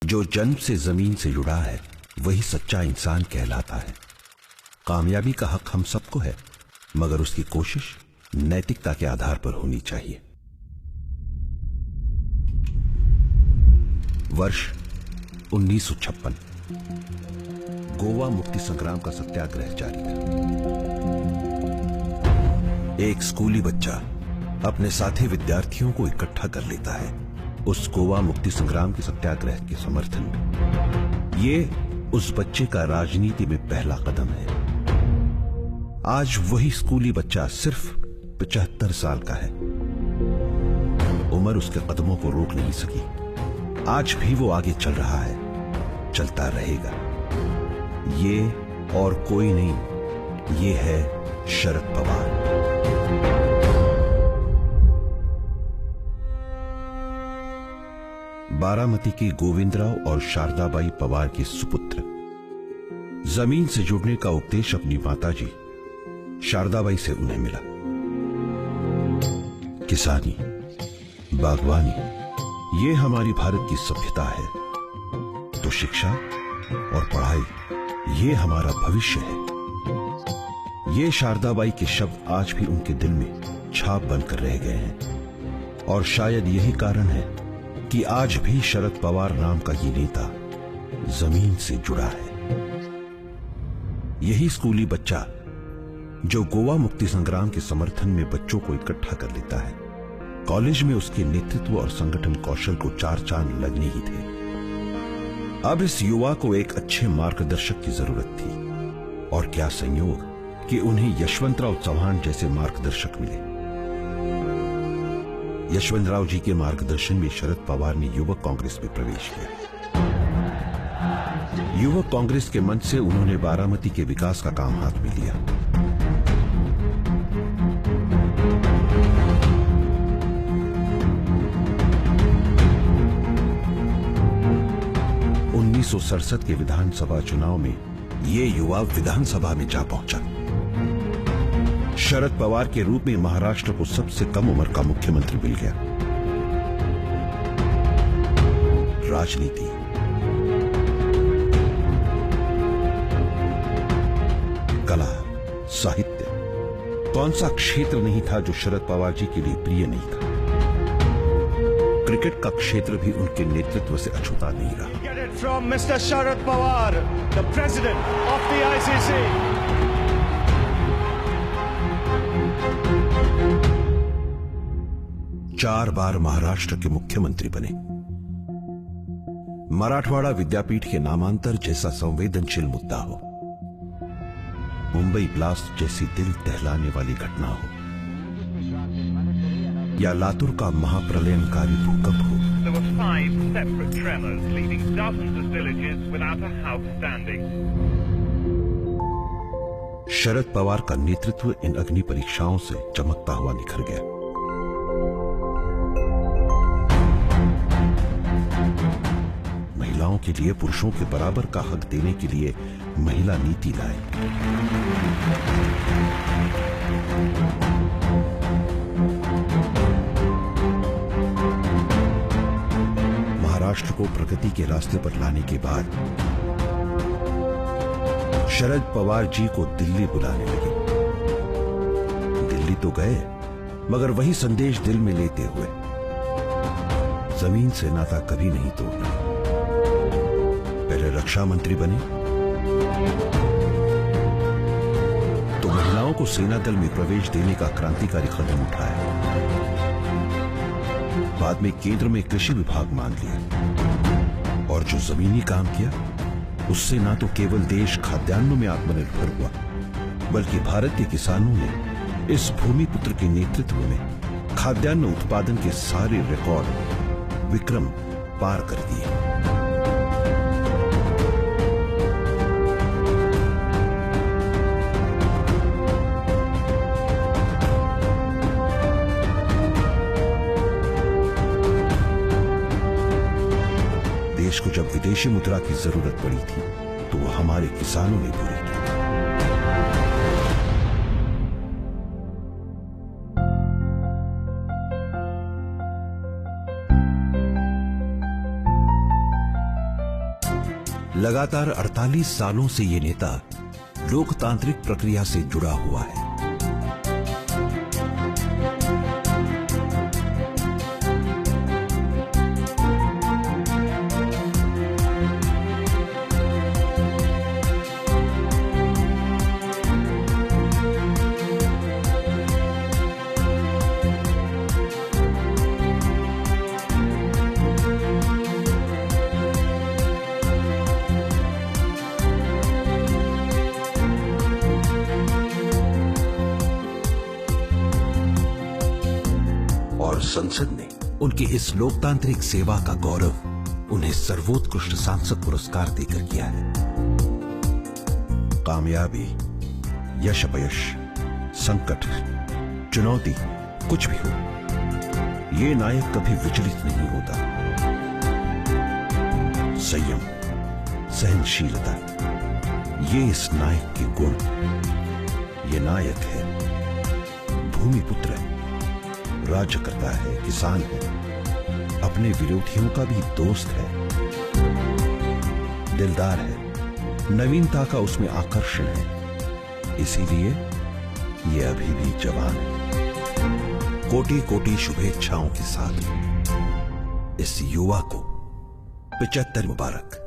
जो जन्म से जमीन से जुड़ा है वही सच्चा इंसान कहलाता है। कामयाबी का हक हम सबको है, मगर उसकी कोशिश नैतिकता के आधार पर होनी चाहिए। वर्ष 1956, गोवा मुक्ति संग्राम का सत्याग्रह जारी था। एक स्कूली बच्चा अपने साथी विद्यार्थियों को इकट्ठा कर लेता है उस गोवा मुक्ति संग्राम के सत्याग्रह के समर्थन में। ये उस बच्चे का राजनीति में पहला कदम है। आज वही स्कूली बच्चा सिर्फ 75 साल का है। उम्र उसके कदमों को रोक नहीं सकी। आज भी वो आगे चल रहा है, चलता रहेगा। ये और कोई नहीं, ये है शरद पवार। बारामती की गोविंदराव और शारदाबाई पवार के सुपुत्र। जमीन से जुड़ने का उपदेश अपनी माताजी शारदाबाई से उन्हें मिला। किसानी, बागवानी, ये हमारी भारत की सभ्यता है, तो शिक्षा और पढ़ाई ये हमारा भविष्य है। ये शारदाबाई के शब्द आज भी उनके दिल में छाप बनकर रह गए हैं। और शायद यही कारण है कि आज भी शरद पवार नाम का ये नेता जमीन से जुड़ा है। यही स्कूली बच्चा जो गोवा मुक्ति संग्राम के समर्थन में बच्चों को इकट्ठा कर लेता है, कॉलेज में उसके नेतृत्व और संगठन कौशल को 4 चांद लगने ही थे। अब इस युवा को एक अच्छे मार्गदर्शक की जरूरत थी, और क्या संयोग कि उन्हें यशवंतराव चौहान जैसे मार्गदर्शक मिले। यशवंतराव जी के मार्गदर्शन में शरद पवार ने युवक कांग्रेस में प्रवेश किया। युवक कांग्रेस के मंच से उन्होंने बारामती के विकास का काम हाथ में लिया। उन्नीस 1967 के विधानसभा चुनाव में ये युवा विधानसभा में जा पहुंचा। शरद पवार के रूप में महाराष्ट्र को सबसे कम उम्र का मुख्यमंत्री मिल गया। राजनीति, कला, साहित्य, कौन सा क्षेत्र नहीं था जो शरद पवार जी के लिए प्रिय नहीं था। क्रिकेट का क्षेत्र भी उनके नेतृत्व से अछूता नहीं रहा। Get it from Mr. Sharad Pawar, the president of the ICC. 4 बार महाराष्ट्र के मुख्यमंत्री बने। मराठवाड़ा विद्यापीठ के नामांतर जैसा संवेदनशील मुद्दा हो, मुंबई ब्लास्ट जैसी दिल दहलाने वाली घटना हो, या लातूर का महाप्रलयनकारी भूकंप हो, There were 5 separate tremors, leaving dozens of villages without a house standing. Sharad Pawar का नेतृत्व इन अग्नि परीक्षाओं से चमकता हुआ निखर गया। महिलाओं के लिए पुरुषों के बराबर का हक देने के लिए महिला नीति लाए। महाराष्ट्र को प्रगति के रास्ते पर लाने के बाद शरद पवार जी को दिल्ली बुलाने लगे। दिल्ली तो गए, मगर वही संदेश दिल में लेते हुए, जमीन से नाता कभी नहीं तोड़ना। पहले रक्षा मंत्री बने, तो महिलाओं को सेना दल में प्रवेश देने का क्रांतिकारी कदम उठाया। बाद में केंद्र में कृषि विभाग मान लिया, और जो जमीनी काम किया उससे ना तो केवल देश खाद्यान्नों में आत्मनिर्भर हुआ, बल्कि भारत के किसानों ने इस भूमिपुत्र के नेतृत्व में खाद्यान्न उत्पादन के सारे रिकॉर्ड विक्रम पार कर दिए। देश को जब विदेशी मुद्रा की जरूरत पड़ी थी, तो वो हमारे किसानों ने पूरी की। लगातार 48 सालों से ये नेता लोकतांत्रिक प्रक्रिया से जुड़ा हुआ है। और संसद ने उनकी इस लोकतांत्रिक सेवा का गौरव उन्हें सर्वोत्कृष्ट सांसद पुरस्कार देकर किया है। कामयाबी, यश अपयश, संकट, चुनौती कुछ भी हो, ये नायक कभी विचलित नहीं होता। संयम, सहनशीलता, ये इस नायक के गुण। ये नायक है, भूमिपुत्र है, राज्य करता है, किसान है, अपने विरोधियों का भी दोस्त है, दिलदार है, नवीनता का उसमें आकर्षण है, इसीलिए ये अभी भी जवान है। कोटि कोटि शुभेच्छाओं के साथ इस युवा को 75 मुबारक।